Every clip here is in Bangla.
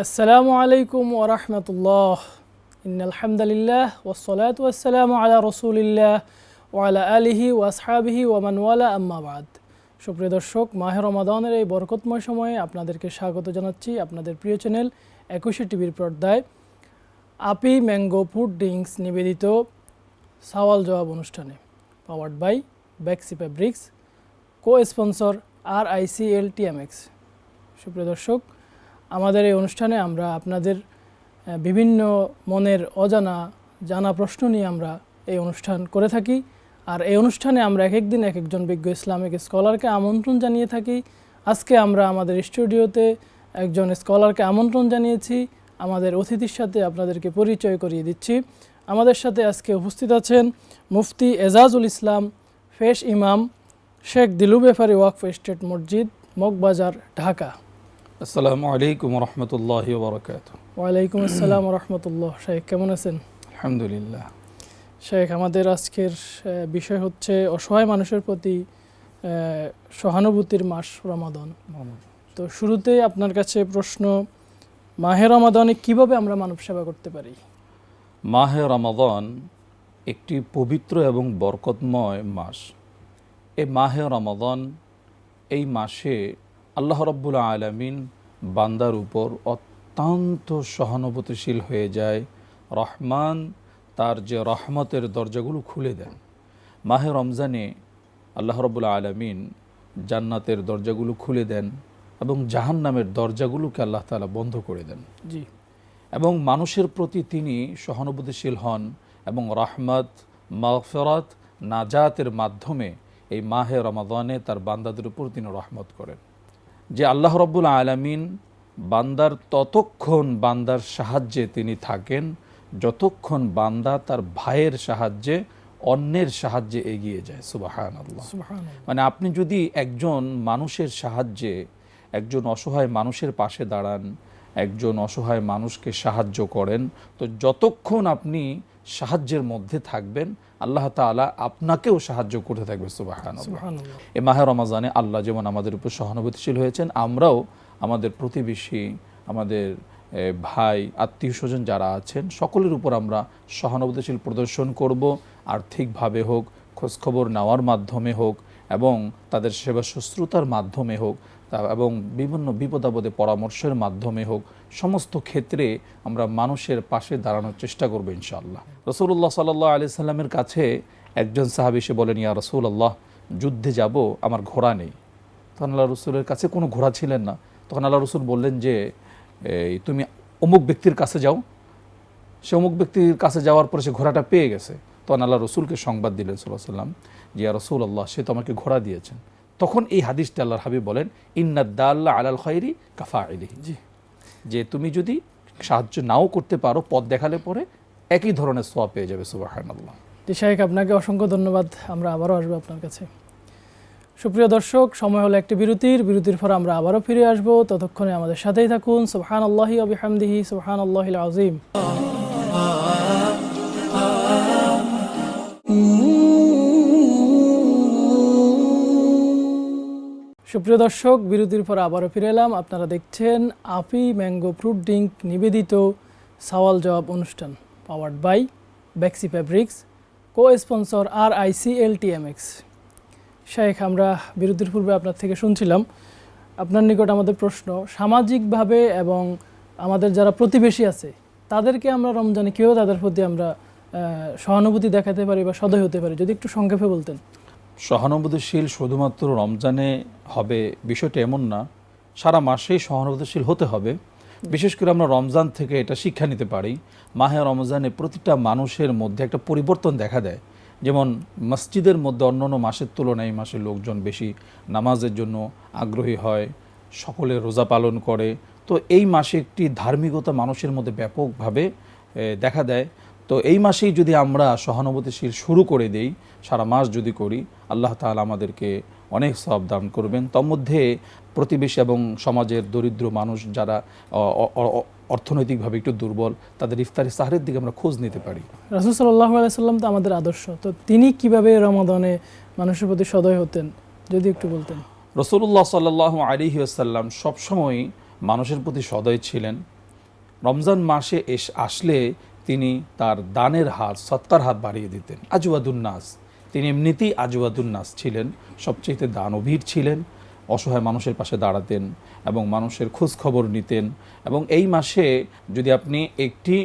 আসসালামু আলাইকুম ওয়া রাহমাতুল্লাহ। ইন্নাল হামদালিল্লাহ ওয়াসসালাতু ওয়াসসালামু আলা রাসূলিল্লাহ ওয়া আলা আলিহি ওয়া আসহাবিহি ওয়া মান ওয়ালা, আম্মা বাদ। সুপ্রিয় দর্শক, মাহে রমাদানের এই বরকতময় সময়ে আপনাদেরকে স্বাগত জানাচ্ছি আপনাদের প্রিয় চ্যানেল 21 টিভির পর্দায় আপি ম্যাঙ্গো ফুড ড্রিঙ্কস নিবেদিত সওয়াল জবাব অনুষ্ঠানে, পাওয়ার্ড বাই বেক্সি ফেব্রিক্স, কো স্পন্সর RICL-TMX। সুপ্রিয় দর্শক, আমাদের এই অনুষ্ঠানে আমরা আপনাদের বিভিন্ন মনের অজানা জানা প্রশ্ন নিয়ে আমরা এই অনুষ্ঠান করে থাকি। আর এই অনুষ্ঠানে আমরা এক একদিন এক একজন বিজ্ঞ ইসলামিক স্কলারকে আমন্ত্রণ জানিয়ে থাকি। আজকে আমরা আমাদের স্টুডিওতে একজন স্কলারকে আমন্ত্রণ জানিয়েছি। আমাদের অতিথির সাথে আপনাদেরকে পরিচয় করিয়ে দিচ্ছি। আমাদের সাথে আজকে উপস্থিত আছেন মুফতি এজাজুল ইসলাম, ফেশ ইমাম, শেখ দিলু ব্যাপারী ওয়াকফ এস্টেট মসজিদ, মগবাজার, ঢাকা। আসসালামু আলাইকুম রহমতুল্লাহি ওয়া বারাকাতুহু। ওয়ালাইকুম আসসালাম রহমতুল্লাহ। শেখ কেমন আছেন? আলহামদুলিল্লাহ। শেখ, আমাদের আজকের বিষয় হচ্ছে অসহায় মানুষের প্রতি সহানুভূতির মাস রমাদান। তো শুরুতেই আপনার কাছে প্রশ্ন, মাহে রমাদানে কিভাবে আমরা মানব সেবা করতে পারি? মাহে রমাদান একটি পবিত্র এবং বরকতময় মাস। এই মাহে রমাদান, এই মাসে আল্লাহ রাব্বুল আলামিন বান্দার উপর অত্যন্ত সহানুভূতিশীল হয়ে যায়। রহমান তার যে রহমতের দরজাগুলো খুলে দেন। মাহে রমজানে আল্লাহ রাব্বুল আলামিন জান্নাতের দরজাগুলো খুলে দেন এবং জাহান্নামের দরজাগুলোকে আল্লাহ তাআলা বন্ধ করে দেন। জি। এবং মানুষের প্রতি তিনি সহানুভূতিশীল হন এবং রহমত, মাগফিরাত, নাজাতের মাধ্যমে এই মাহে রমাদানে তার বান্দাদের উপর তিনি রহমত করেন। যে আল্লাহ রাব্বুল আলামিন বান্দার ততক্ষণ বান্দার সাহায্যে তিনি থাকেন যতক্ষণ বান্দা তার ভাইয়ের সাহায্যে, অন্যের সাহায্যে এগিয়ে যায়। সুবহানাল্লাহ। মানে আপনি যদি একজন মানুষের সাহায্যে, একজন অসহায় মানুষের পাশে দাঁড়ান, একজন অসহায় মানুষকে সাহায্য করেন, তো যতক্ষণ আপনি সাহায্যের মধ্যে থাকবেন আল্লাহ তাআলা আপনাকেও সাহায্য করতে থাকবে। সুবহানাল্লাহ। এই মাহে রমাজানে আল্লাহ যেমন আমাদের উপর সহানুভূতিশীল হয়েছেন, আমরাও আমাদের প্রতিবেশী, আমাদের ভাই, আত্মীয় স্বজন যারা আছেন সকলের উপর আমরা সহানুভূতিশীল প্রদর্শন করব। আর্থিকভাবে হোক, খোঁজখবর নেওয়ার মাধ্যমে হোক, এবং তাদের সেবা শুশ্রূষার মাধ্যমে হোক, এবং বিভিন্ন বিপদাপদে পরামর্শের মাধ্যমে হোক, সমস্ত ক্ষেত্রে আমরা মানুষের পাশে দাঁড়ানোর চেষ্টা করবো ইনশাআল্লাহ। রাসূলুল্লাহ সাল্লাল্লাহু আলাইহি সাল্লামের কাছে একজন সাহাবী এসে বলেন, ইয়া রাসূলুল্লাহ, যুদ্ধে যাব, আমার ঘোড়া নেই। তখন আল্লাহ রসুলের কাছে কোনো ঘোড়া ছিলেন না। তখন আল্লাহ রসুল বললেন যে তুমি অমুক ব্যক্তির কাছে যাও। সে অমুক ব্যক্তির কাছে যাওয়ার পরে সে ঘোড়াটা পেয়ে গেছে। তখন আল্লাহ রসুলকে সংবাদ দিলেন সাল্লাল্লাহু আলাইহি সাল্লাম, যে ইয়া রাসূলুল্লাহ, সে তো আমাকে ঘোড়া দিয়েছেন। তখন এই হাদিসটা আল্লাহর হাবিব বলেন, ইন্নাদ দাল্লা আলাল খায়রি কাফাইলিহি, যে তুমি যদি সাহায্য নাও করতে পারো, পথ দেখালে পরে একই ধরনের সওয়াব পেয়ে যাবে। সুবহানাল্লাহ। শাইখ, আপনাকে অসংখ্য ধন্যবাদ। আমরা আবারও আসবো আপনার কাছে। সুপ্রিয় দর্শক, সময় হলো একটি বিরতির পর আমরা আবারও ফিরে আসবো। ততক্ষণে আমাদের সাথেই থাকুন। সুবহানাল্লাহি ওয়া বিহামদিহি, সুবহানাল্লাহিল আযীম। সুপ্রিয় দর্শক, বিরতির পর আবারও ফিরে এলাম। আপনারা দেখছেন আপি ম্যাঙ্গো ফ্রুট ড্রিঙ্ক নিবেদিত সওয়াল জবাব অনুষ্ঠান, পাওয়ার্ড বাই বেক্সি ফেব্রিক্স, কো স্পন্সর RICL-TMX। শেখ, আমরা বিরতির পূর্বে আপনার থেকে শুনছিলাম, আপনার নিকট আমাদের প্রশ্ন, সামাজিকভাবে এবং আমাদের যারা প্রতিবেশী আছে তাদেরকে আমরা রমজানে কীভাবে তাদের প্রতি আমরা সহানুভূতি দেখাতে পারি বা সদয় হতে পারি, যদি একটু সংক্ষেপে বলতেন। সহানুভূতিশীল শুধুমাত্র রমজানে হবে বিষয়টা এমন না, সারা মাসেই সহানুভূতিশীল হতে হবে। বিশেষ করে আমরা রমজান থেকে এটা শিক্ষা নিতে পারি। মাহে রমজানে প্রতিটা মানুষের মধ্যে একটা পরিবর্তন দেখা দেয়। যেমন মসজিদের মধ্যে অন্যান্য মাসের তুলনায় এই মাসে লোকজন বেশি নামাজের জন্য আগ্রহী হয়, সকলে রোজা পালন করে। তো এই মাসে একটি ধার্মিকতা মানুষের মধ্যে ব্যাপকভাবে দেখা দেয়। তো এই মাসেই যদি আমরা সহানুভূতিশীল শুরু করে দেই, সারা মাস যদি করি, আল্লাহ তাআলা আমাদেরকে অনেক সওয়াব দান করবেন। তার মধ্যে প্রতিবেশী এবং সমাজের দরিদ্র মানুষ যারা অর্থনৈতিকভাবে একটু দুর্বল, তাদের ইফতারি সাহরের দিকে আমরা খোঁজ নিতে পারি। রাসূল সাল্লাল্লাহু আলাইহি সাল্লাম তো আমাদের আদর্শ, তো তিনি কিভাবে রমাদানে মানুষের প্রতি সদয় হতেন, যদি একটু বলতেন। রাসূলুল্লাহ সাল্লাল্লাহু আলাইহি ওয়াসাল্লাম সবসময় মানুষের প্রতি সদয় ছিলেন। রমজান মাসে আসলে তিনি তার দানের হাত, সৎকার হাত বাড়িয়ে দিতেন। আজওয়াদুন্নাস, তিনি এমনিতেই আজওয়াদুন্নাস ছিলেন, সবচেয়ে দানবীর ছিলেন, অসহায় মানুষের পাশে দাঁড়াতেন এবং মানুষের খোঁজ খবর নিতেন। এবং এই মাসে যদি আপনি একটি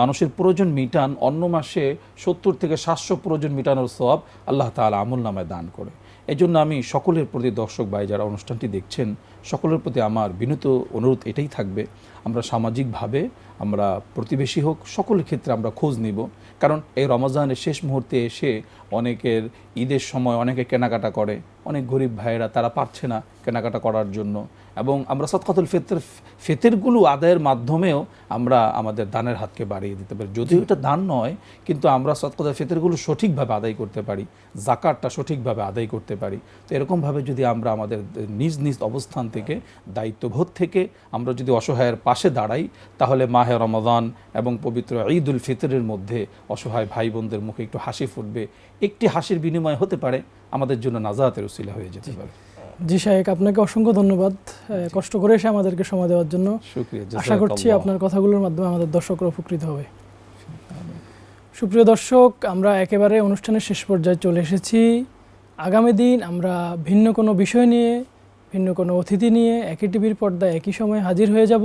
মানুষের প্রয়োজন মিটান, অন্য মাসে 70 থেকে 700 প্রয়োজন মিটানোর সওয়াব আল্লাহ তাআলা আমলনামায় দান করে। এই জন্য আমি সকলের প্রতি, দর্শক ভাই যারা অনুষ্ঠানটি দেখছেন, সকলের প্রতি আমার বিনীত অনুরোধ এটাই থাকবে, আমরা সামাজিকভাবে, আমরা প্রতিবেশী হোক, সকলের ক্ষেত্রে আমরা খোঁজ নিব। কারণ এই রমজানের শেষ মুহূর্তে এসে অনেকের ঈদের সময় অনেকে কেনাকাটা করে, অনেক গরিব ভাইয়েরা তারা পারছে না কেনাকাটা করার জন্য, এবং আমরা সদকাতুল ফিতরগুলো আদায়ের মাধ্যমেও আমরা আমাদের দানের হাতকে বাড়িয়ে দিতে পারি। যদিও এটা দান নয়, কিন্তু আমরা সদকাতুল ফিতরগুলো সঠিকভাবে আদায় করতে পারি, যাকাতটা সঠিকভাবে আদায় করতে পারি। তো এরকমভাবে যদি আমরা আমাদের নিজ নিজ অবস্থান থেকে, দায়িত্ববোধ থেকে আমরা যদি অসহায়ের পাশে দাঁড়াই, তাহলে মাহে রমাদান এবং পবিত্র ঈদুল ফিতরের মধ্যে অসহায় ভাই বোনদের মুখে একটু হাসি ফুটবে। একটি হাসির বিনিময় হতে পারে আমাদের জন্য নাজাতের উসিলা হয়ে যেতে পারে। জি শায়েখ, আপনাকে অসংখ্য ধন্যবাদ কষ্ট করে এসে আমাদেরকে সময় দেওয়ার জন্য। শুকরিয়া। আশা করছি আপনার কথাগুলোর মাধ্যমে আমাদের দর্শকরা উপকৃত হবে। সুপ্রিয় দর্শক, আমরা একেবারে অনুষ্ঠানের শেষ পর্যায়ে চলে এসেছি। আগামী দিন আমরা ভিন্ন কোনো বিষয় নিয়ে, ভিন্ন কোনো অতিথি নিয়ে একই টিভির পর্দায় একই সময় হাজির হয়ে যাব।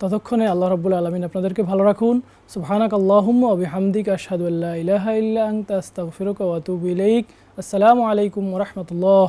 ততক্ষণে আল্লাহ রাব্বুল আলামিন আপনাদেরকে ভালো রাখুন। সুবহানাক আল্লাহুম্মা ওয়া বিহামদিকা আশহাদু আল্লা ইলাহা ইল্লা আনতা আস্তাগফিরুকা ওয়া আতুবু ইলাইক। আসসালামু আলাইকুম ওয়া রাহমাতুল্লাহ।